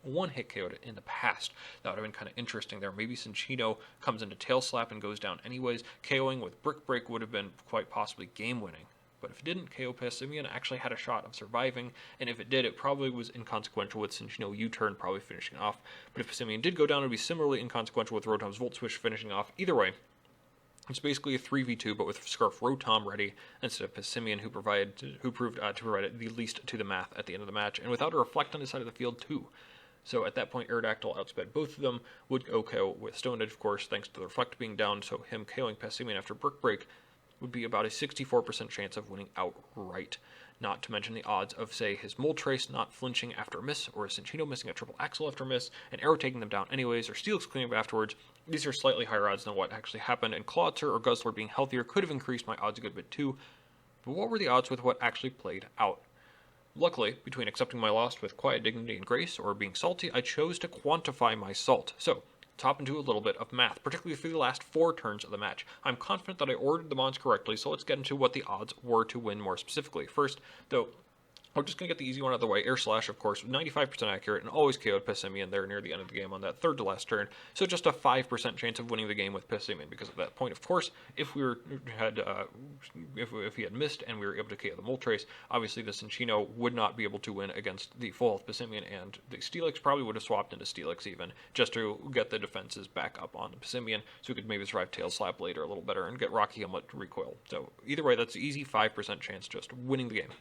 one-hit KO'd it in the past? That would have been kind of interesting there. Maybe Cinccino comes into Tail Slap and goes down anyways. KOing with Brick Break would have been quite possibly game-winning. But if it didn't, KO Passimian actually had a shot of surviving, and if it did, it probably was inconsequential with Cinccino U-turn probably finishing off. But if Passimian did go down, it would be similarly inconsequential with Rotom's Volt Switch finishing off. Either way, it's basically a 3v2, but with Scarf Rotom ready instead of Passimian, who proved to provide it the least to the math at the end of the match, and without a Reflect on his side of the field too. So at that point, Aerodactyl outsped both of them, would KO with Stone Edge, of course, thanks to the Reflect being down, so him KOing Passimian after Brick Break would be about a 64% chance of winning outright. Not to mention the odds of, say, his Moltres not flinching after a miss, or a Cinccino missing a triple axle after a miss, and Arrow taking them down anyways, or Steelix cleaning up afterwards. These are slightly higher odds than what actually happened, and Clawitzer or Guzzlord being healthier could have increased my odds a good bit too. But what were the odds with what actually played out? Luckily, between accepting my loss with quiet dignity and grace, or being salty, I chose to quantify my salt. So, top into a little bit of math, particularly through the last 4 turns of the match. I'm confident that I ordered the mons correctly, so let's get into what the odds were to win more specifically. First, though, We're just going to get the easy one out of the way. Air Slash, of course, 95% accurate and always KO'd Pissimian there near the end of the game on that third to last turn. So just a 5% chance of winning the game with Pissimian because of that point. Of course, if we if he had missed and we were able to KO the Moltres, obviously the Cinccino would not be able to win against the full health Pissimian, and the Steelix probably would have swapped into Steelix even just to get the defenses back up on the Pissimian so we could maybe survive Tail Slap later a little better and get Rocky Helmet to recoil. So either way, that's an easy 5% chance just winning the game.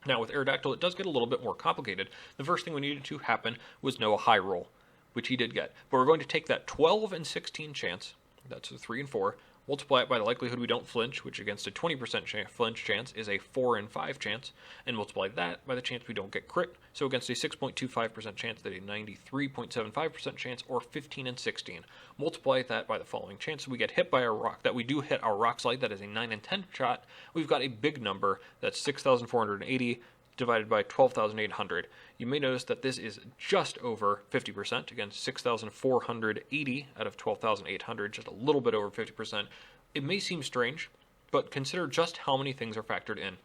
Now, with Aerodactyl, it does get a little bit more complicated. The first thing we needed to happen was know a high roll, which he did get. But we're going to take that 12 and 16 chance, that's a 3 and 4, multiply it by the likelihood we don't flinch, which against a 20% flinch chance is a 4 and 5 chance, and multiply that by the chance we don't get crit, so against a 6.25% chance, that a 93.75% chance, or 15 and 16. Multiply that by the following chance we get hit by a rock, that we do hit our rock slide, that is a 9 and 10 shot. We've got a big number, that's 6,480, divided by 12,800. You may notice that this is just over 50% against 6,480 out of 12,800, just a little bit over 50%. It may seem strange, but consider just how many things are factored in.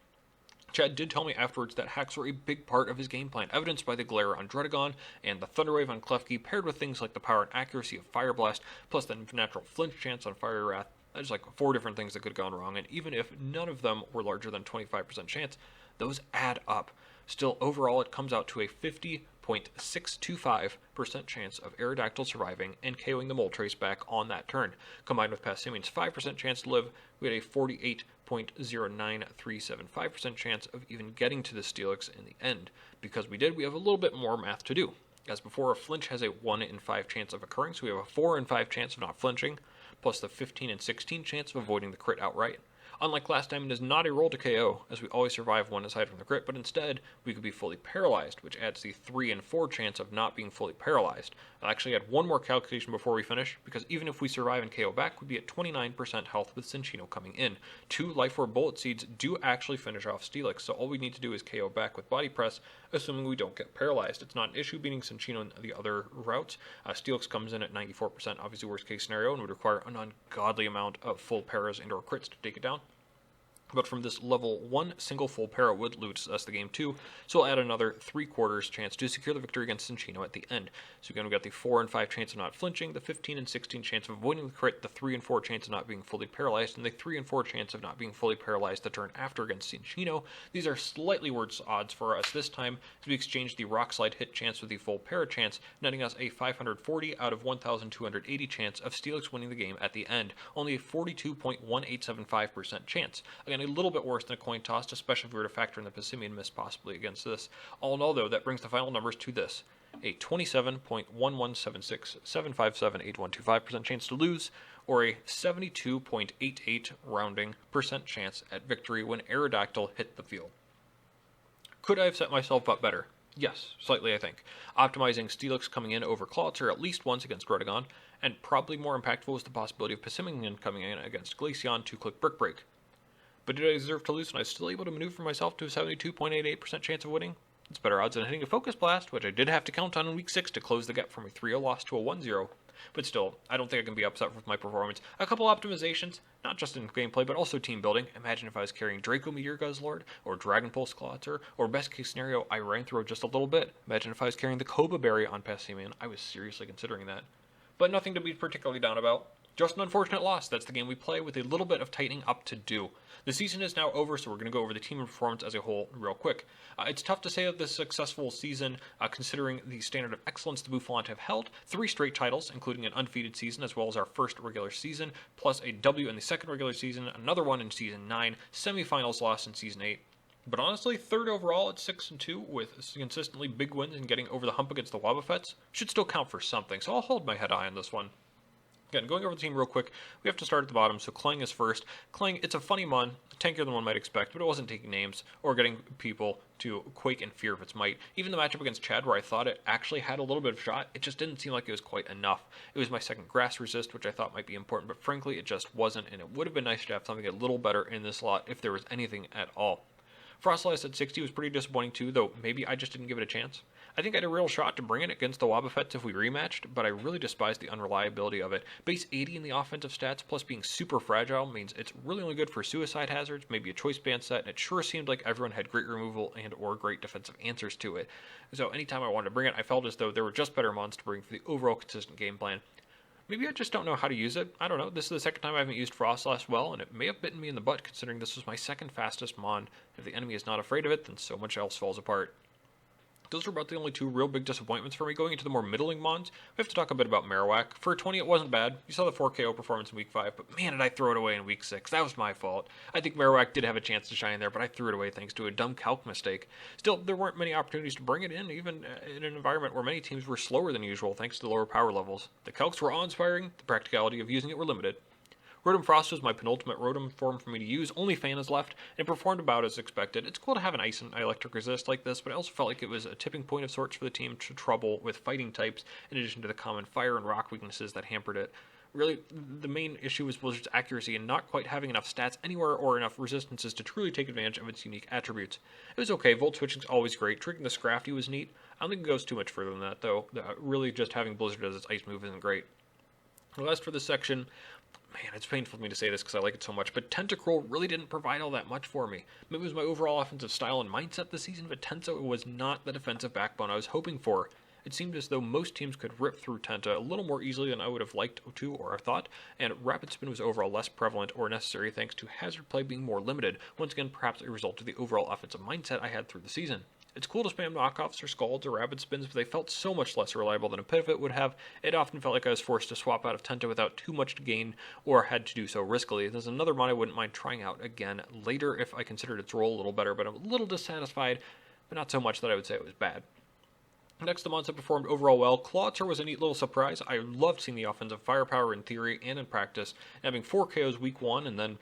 Chad did tell me afterwards that hacks were a big part of his game plan, evidenced by the glare on Dredagon and the Thunderwave on Klefki, paired with things like the power and accuracy of Fire Blast, plus the natural flinch chance on Fire Wrath. There's like 4 different things that could have gone wrong, and even if none of them were larger than 25% chance, those add up. Still, overall, it comes out to a 50.625% chance of Aerodactyl surviving and KOing the Moltres back on that turn. Combined with Pissimian's 5% chance to live, we had a 48.09375% chance of even getting to the Steelix in the end. Because we did, we have a little bit more math to do. As before, a flinch has a 1 in 5 chance of occurring, so we have a 4 in 5 chance of not flinching, plus the 15 and 16 chance of avoiding the crit outright. Unlike last time, it is not a roll to KO, as we always survive one aside from the crit, but instead, we could be fully paralyzed, which adds the 3 and 4 chance of not being fully paralyzed. I'll actually add one more calculation before we finish, because even if we survive and KO back, we'd be at 29% health with Cinccino coming in. 2 Life Orb Bullet Seeds do actually finish off Steelix, so all we need to do is KO back with Body Press, assuming we don't get paralyzed. It's not an issue beating Cinccino in the other routes. Steelix comes in at 94%, obviously worst case scenario, and would require an ungodly amount of full paras and or crits to take it down. But from this level 1 single full para would loot us the game too, so we'll add another 3/4 chance to secure the victory against Cinccino at the end. So again, we got the 4 and 5 chance of not flinching, the 15 and 16 chance of avoiding the crit, the 3 and 4 chance of not being fully paralyzed, and the 3 and 4 chance of not being fully paralyzed the turn after against Cinccino. These are slightly worse odds for us this time, as we exchange the rock slide hit chance with the full para chance, netting us a 540 out of 1,280 chance of Steelix winning the game at the end, only a 42.1875% chance. Again, a little bit worse than a coin toss, especially if we were to factor in the Pissimian miss possibly against this. All in all, though, that brings the final numbers to this: a 27.11767578125% chance to lose, or a 72.88 rounding percent chance at victory when Aerodactyl hit the field. Could I have set myself up better? Yes, slightly, I think. Optimizing Steelix coming in over Clawitzer at least once against Dredagon, and probably more impactful was the possibility of Pissimian coming in against Glaceon to click Brick Break. But did I deserve to lose when I was still able to maneuver myself to a 72.88% chance of winning? It's better odds than hitting a Focus Blast, which I did have to count on in Week 6 to close the gap from a 3-0 loss to a 1-0. But still, I don't think I can be upset with my performance. A couple optimizations, not just in gameplay, but also team building. Imagine if I was carrying Draco Meteor Guzzlord, or Dragon Pulse Clawitzer, or best case scenario, I ran through just a little bit. Imagine if I was carrying the Koba Berry on Pissimian. I was seriously considering that. But nothing to be particularly down about. Just an unfortunate loss. That's the game we play with a little bit of tightening up to do. The season is now over, so we're going to go over the team performance as a whole real quick. It's tough to say that this successful season, considering the standard of excellence the Bouffalant have held. 3 straight titles, including an undefeated season, as well as our first regular season, plus a W in the second regular season, another one in Season 9, semifinals loss in Season 8. But honestly, third overall at 6-2 with consistently big wins and getting over the hump against the Wobbuffets should still count for something, so I'll hold my head high on this one. Again, going over the team real quick, we have to start at the bottom, so Klang is first. Klang, it's a funny mon, tankier than one might expect, but it wasn't taking names or getting people to quake in fear of its might. Even the matchup against Chad, where I thought it actually had a little bit of shot, it just didn't seem like it was quite enough. It was my second grass resist, which I thought might be important, but frankly, it just wasn't, and it would have been nice to have something a little better in this lot if there was anything at all. Frostlass at 60 was pretty disappointing too, though maybe I just didn't give it a chance. I think I had a real shot to bring it against the Wobbuffets if we rematched, but I really despise the unreliability of it. Base 80 in the offensive stats, plus being super fragile, means it's really only good for suicide hazards, maybe a choice band set, and it sure seemed like everyone had great removal and or great defensive answers to it. So anytime I wanted to bring it, I felt as though there were just better mons to bring for the overall consistent game plan. Maybe I just don't know how to use it. I don't know. This is the second time I haven't used Frostlass well, and it may have bitten me in the butt considering this was my second fastest mon. If the enemy is not afraid of it, then so much else falls apart. Those were about the only two real big disappointments for me. Going into the more middling mons, we have to talk a bit about Marowak. For 20, it wasn't bad. You saw the 4KO performance in Week 5, but man, did I throw it away in Week 6. That was my fault. I think Marowak did have a chance to shine there, but I threw it away thanks to a dumb calc mistake. Still, there weren't many opportunities to bring it in, even in an environment where many teams were slower than usual thanks to the lower power levels. The calcs were awe-inspiring, the practicality of using it were limited. Rotom-Frost was my penultimate Rotom form for me to use, only fan is left, and it performed about as expected. It's cool to have an Ice and Electric Resist like this, but I also felt like it was a tipping point of sorts for the team to trouble with fighting types, in addition to the common fire and rock weaknesses that hampered it. Really, the main issue was Blizzard's accuracy and not quite having enough stats anywhere or enough resistances to truly take advantage of its unique attributes. It was okay, Volt Switching's always great, triggering the Scrafty was neat. I don't think it goes too much further than that, though. Really, just having Blizzard as its Ice move isn't great. Last for this section, man, it's painful for me to say this because I like it so much, but Tentacruel really didn't provide all that much for me. Maybe it was my overall offensive style and mindset this season, but Tenso was not the defensive backbone I was hoping for. It seemed as though most teams could rip through Tenta a little more easily than I would have liked to or thought, and Rapid Spin was overall less prevalent or necessary thanks to hazard play being more limited, once again perhaps a result of the overall offensive mindset I had through the season. It's cool to spam knockoffs or scalds or rapid spins, but they felt so much less reliable than a pivot would have. It often felt like I was forced to swap out of Tenta without too much to gain, or had to do so riskily. There's another mod I wouldn't mind trying out again later if I considered its role a little better, but I'm a little dissatisfied, but not so much that I would say it was bad. Next, the mons that performed overall well. Clawitzer was a neat little surprise. I loved seeing the offensive firepower in theory and in practice, having 4 KOs week 1 and then,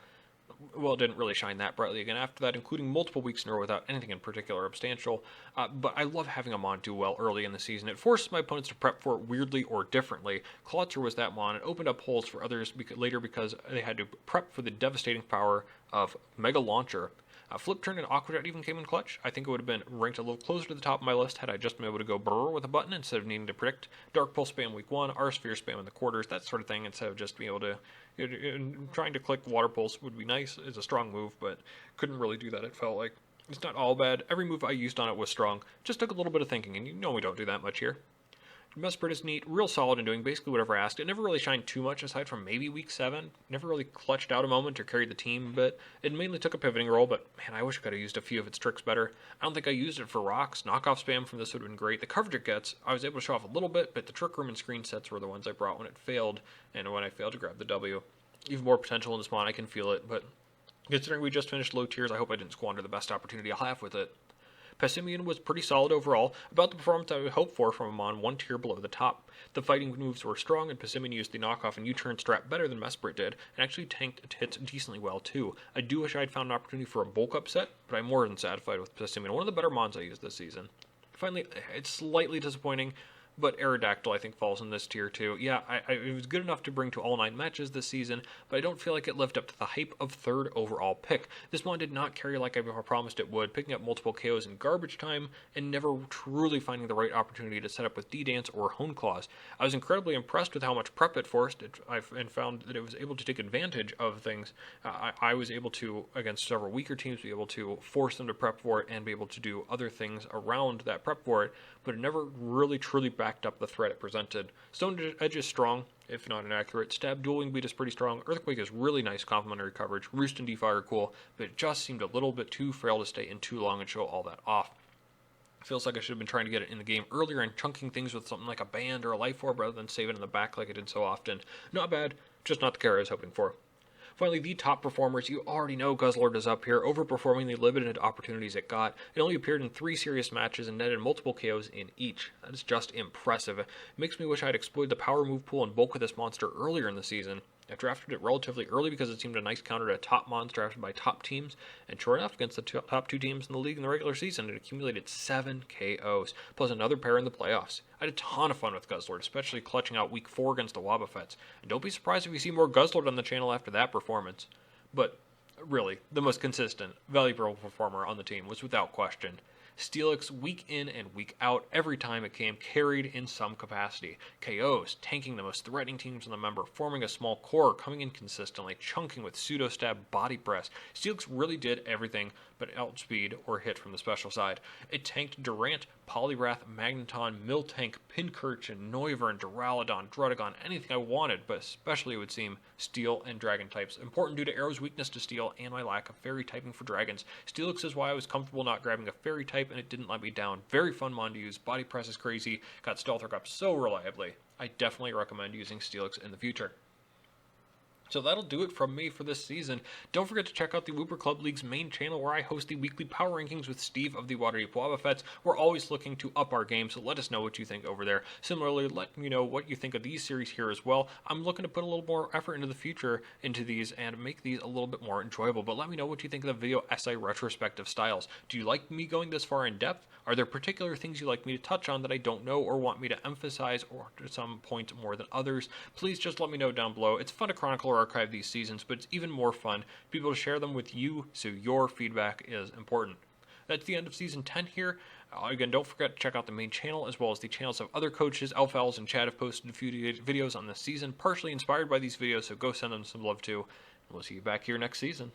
well, it didn't really shine that brightly again after that, including multiple weeks in a row without anything in particular substantial. But I love having a mon do well early in the season. It forces my opponents to prep for it weirdly or differently. Clawitzer was that mon. It opened up holes for others later because they had to prep for the devastating power of Mega Launcher. Flip Turn and Aqua Jet even came in clutch. I think it would have been ranked a little closer to the top of my list had I just been able to go brr with a button instead of needing to predict Dark Pulse spam week 1, R-Sphere spam in the quarters, that sort of thing, instead of just being able to... trying to click Water Pulse would be nice. It's a strong move, but couldn't really do that, it felt like. It's not all bad. Every move I used on it was strong. Just took a little bit of thinking, and you know we don't do that much here. Mesprit is neat, real solid in doing basically whatever asked. It never really shined too much aside from maybe week 7. Never really clutched out a moment or carried the team, but it mainly took a pivoting role, but man, I wish I could have used a few of its tricks better. I don't think I used it for rocks. Knockoff spam from this would have been great. The coverage it gets, I was able to show off a little bit, but the trick room and screen sets were the ones I brought when it failed, and when I failed to grab the W. Even more potential in this mon, I can feel it, but considering we just finished low tiers, I hope I didn't squander the best opportunity I'll have with it. Pessimian was pretty solid overall, about the performance I would hope for from a mon 1 tier below the top. The fighting moves were strong, and Pessimian used the knockoff and U-turn strap better than Mesprit did, and actually tanked hits decently well too. I do wish I had found an opportunity for a bulk upset, but I'm more than satisfied with Pessimian, one of the better mons I used this season. Finally, it's slightly disappointing, but Aerodactyl I think falls in this tier too. Yeah, it was good enough to bring to all 9 matches this season, but I don't feel like it lived up to the hype of 3rd overall pick. This mon did not carry like I promised it would, picking up multiple KOs in garbage time, and never truly finding the right opportunity to set up with D-Dance or Hone Claws. I was incredibly impressed with how much prep it forced, and found that it was able to take advantage of things. I was able to, against several weaker teams, be able to force them to prep for it, and be able to do other things around that prep for it, but it never really truly backed up the threat it presented. Stone Edge is strong, if not inaccurate. Stab Dueling Beat is pretty strong. Earthquake is really nice complementary coverage. Roost and Defy are cool, but it just seemed a little bit too frail to stay in too long and show all that off. Feels like I should have been trying to get it in the game earlier and chunking things with something like a band or a life orb rather than save it in the back like I did so often. Not bad, just not the carry I was hoping for. Finally, the top performers, you already know Guzzlord is up here, overperforming the limited opportunities it got. It only appeared in 3 serious matches and netted multiple KOs in each. That is just impressive. It makes me wish I'd exploited the power move pool and bulk of this monster earlier in the season. I drafted it relatively early because it seemed a nice counter to top mons drafted by top teams, and sure enough, against the top 2 teams in the league in the regular season, it accumulated 7 KOs, plus another pair in the playoffs. I had a ton of fun with Guzzlord, especially clutching out week 4 against the Wobbuffets, and don't be surprised if you see more Guzzlord on the channel after that performance. But really, the most consistent, valuable performer on the team was without question Steelix week in and week out, every time it came carried in some capacity. KOs, tanking the most threatening teams on the member, forming a small core, coming in consistently, chunking with pseudo-stab body press. Steelix really did everything but outspeed or hit from the special side. It tanked Durant, Poliwrath, Magneton, Miltank, Pincurchin, Noivern, Duraludon, Druddigon, anything I wanted, but especially it would seem Steel and Dragon types. Important due to Arrow's weakness to Steel and my lack of Fairy typing for Dragons. Steelix is why I was comfortable not grabbing a Fairy type and it didn't let me down. Very fun mon to use, body press is crazy, got Stealth Rock up so reliably. I definitely recommend using Steelix in the future. So that'll do it from me for this season. Don't forget to check out the Wooper Club League's main channel where I host the weekly power rankings with Steve of the Waterdeep Wobbuffets. We're always looking to up our game, so let us know what you think over there. Similarly, let me know what you think of these series here as well. I'm looking to put a little more effort into the future into these and make these a little bit more enjoyable, but let me know what you think of the video essay retrospective styles. Do you like me going this far in depth? Are there particular things you'd like me to touch on that I don't know or want me to emphasize or to some point more than others? Please just let me know down below. It's fun to chronicle or archive these seasons, but it's even more fun to be able to share them with you, so your feedback is important. That's the end of Season 10 here. Again, don't forget to check out the main channel as well as the channels of other coaches. Elf Owls and Chad have posted a few videos on this season, partially inspired by these videos, so go send them some love too. And we'll see you back here next season.